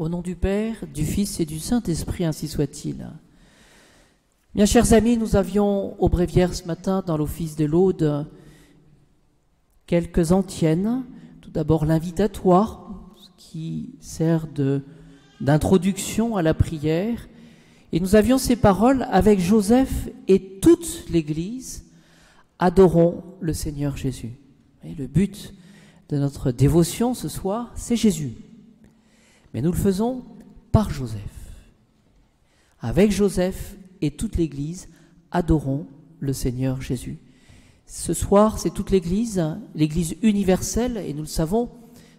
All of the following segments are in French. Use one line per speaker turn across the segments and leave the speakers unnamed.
Au nom du Père, du Fils et du Saint-Esprit, ainsi soit-il. Bien chers amis, nous avions au bréviaire ce matin, dans l'office de l'Aude, quelques antiennes. Tout d'abord l'invitatoire, qui sert d'introduction à la prière. Et nous avions ces paroles avec Joseph et toute l'Église. Adorons le Seigneur Jésus. Et le but de notre dévotion ce soir, c'est Jésus. Mais nous le faisons par Joseph. Avec Joseph et toute l'Église, adorons le Seigneur Jésus. Ce soir, c'est toute l'Église, l'Église universelle, et nous le savons,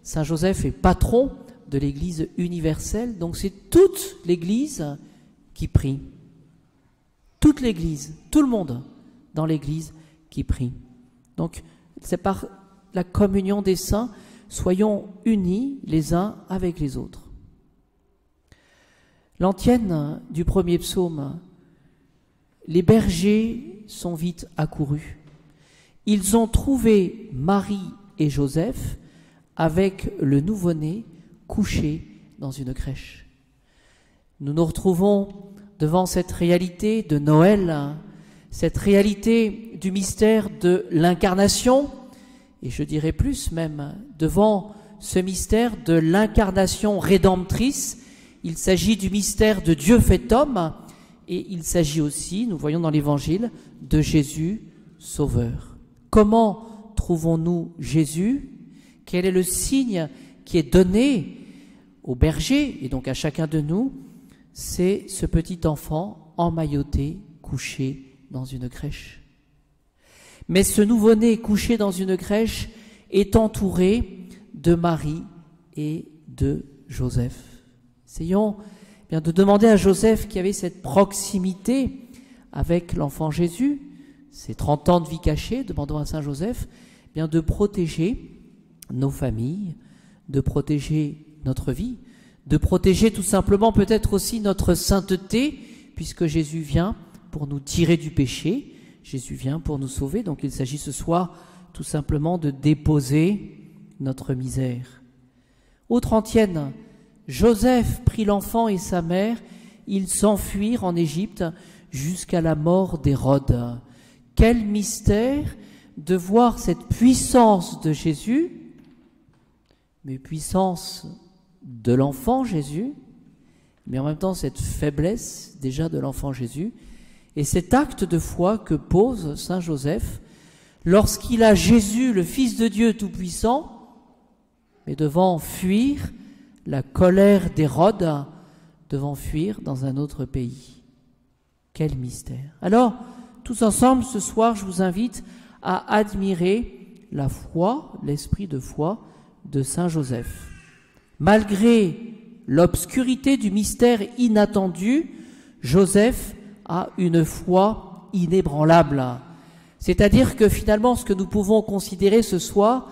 Saint Joseph est patron de l'Église universelle, donc c'est toute l'Église qui prie. Toute l'Église, tout le monde dans l'Église qui prie. Donc, c'est par la communion des saints, soyons unis les uns avec les autres. L'antienne du premier psaume, les bergers sont vite accourus. Ils ont trouvé Marie et Joseph avec le nouveau-né couché dans une crèche. Nous nous retrouvons devant cette réalité de Noël, cette réalité du mystère de l'incarnation, et je dirais plus même, devant ce mystère de l'incarnation rédemptrice. Il s'agit du mystère de Dieu fait homme, et il s'agit aussi, nous voyons dans l'Évangile, de Jésus Sauveur. Comment trouvons-nous Jésus? Quel est le signe qui est donné au berger, et donc à chacun de nous? C'est ce petit enfant emmailloté, couché dans une crèche. Mais ce nouveau-né couché dans une crèche est entouré de Marie et de Joseph. Essayons bien de demander à Joseph, qui avait cette proximité avec l'enfant Jésus, ces 30 ans de vie cachée, demandons à Saint Joseph bien de protéger nos familles, de protéger notre vie, de protéger tout simplement peut-être aussi notre sainteté, puisque Jésus vient pour nous tirer du péché. Jésus vient pour nous sauver, donc il s'agit ce soir tout simplement de déposer notre misère. Autre antienne, Joseph prit l'enfant et sa mère, ils s'enfuirent en Égypte jusqu'à la mort d'Hérode. Quel mystère de voir cette puissance de Jésus, mais puissance de l'enfant Jésus, mais en même temps cette faiblesse déjà de l'enfant Jésus, et cet acte de foi que pose Saint Joseph lorsqu'il a Jésus, le Fils de Dieu Tout-Puissant, mais devant fuir la colère d'Hérode, devant fuir dans un autre pays. Quel mystère! Alors, tous ensemble, ce soir, je vous invite à admirer la foi, l'esprit de foi de Saint Joseph. Malgré l'obscurité du mystère inattendu, Joseph a une foi inébranlable. C'est-à-dire que finalement, ce que nous pouvons considérer ce soir,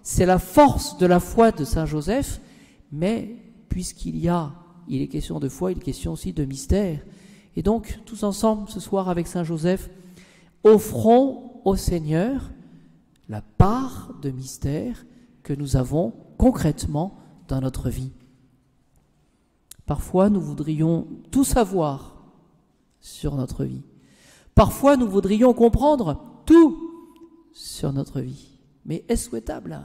c'est la force de la foi de Saint Joseph, mais puisqu'il est question de foi, il est question aussi de mystère. Et donc, tous ensemble, ce soir, avec Saint Joseph, offrons au Seigneur la part de mystère que nous avons concrètement dans notre vie. Parfois, nous voudrions tout savoir sur notre vie. Parfois, nous voudrions comprendre tout sur notre vie. Mais est-ce souhaitable?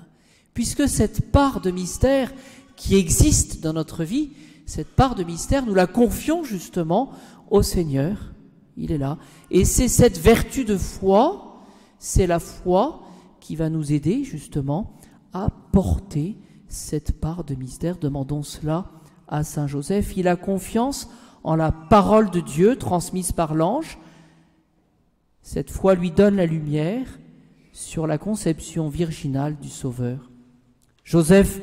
Puisque cette part de mystère qui existe dans notre vie, cette part de mystère, nous la confions justement au Seigneur. Il est là. Et c'est cette vertu de foi, c'est la foi qui va nous aider justement à porter cette part de mystère. Demandons cela à Saint Joseph. Il a confiance en la parole de Dieu transmise par l'ange. Cette foi lui donne la lumière sur la conception virginale du Sauveur. Joseph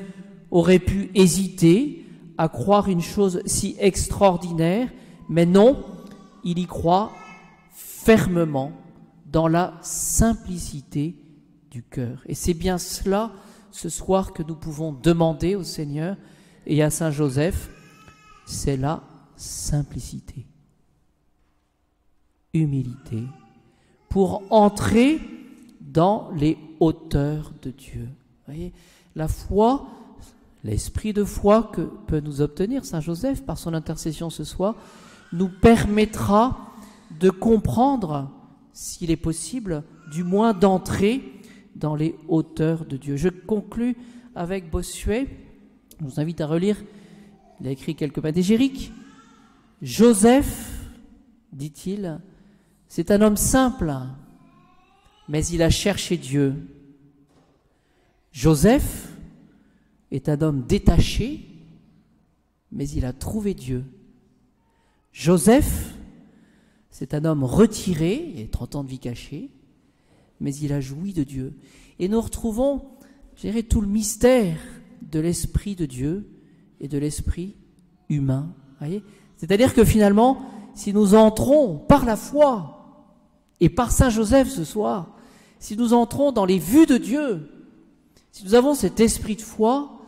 aurait pu hésiter à croire une chose si extraordinaire, mais non, il y croit fermement dans la simplicité du cœur. Et c'est bien cela, ce soir, que nous pouvons demander au Seigneur et à Saint Joseph, c'est la simplicité, humilité, pour entrer dans les hauteurs de Dieu. Vous voyez, la foi, L'esprit de foi que peut nous obtenir Saint Joseph par son intercession ce soir nous permettra de comprendre, s'il est possible, du moins d'entrer dans les hauteurs de Dieu. Je conclus avec Bossuet. Je vous invite à relire, il a écrit quelques panégyriques. Joseph, dit-il, c'est un homme simple, mais il a cherché Dieu. Joseph est un homme détaché, mais il a trouvé Dieu. Joseph, c'est un homme retiré, il a 30 ans de vie cachée, mais il a joui de Dieu. Et nous retrouvons, je dirais, tout le mystère de l'esprit de Dieu et de l'esprit humain. Voyez ? C'est-à-dire que finalement, si nous entrons par la foi et par Saint Joseph ce soir, si nous entrons dans les vues de Dieu, si nous avons cet esprit de foi,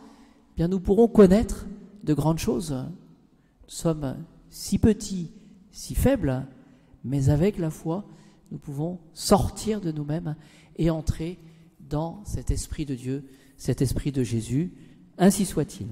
eh bien nous pourrons connaître de grandes choses. Nous sommes si petits, si faibles, mais avec la foi, nous pouvons sortir de nous-mêmes et entrer dans cet esprit de Dieu, cet esprit de Jésus. Ainsi soit-il.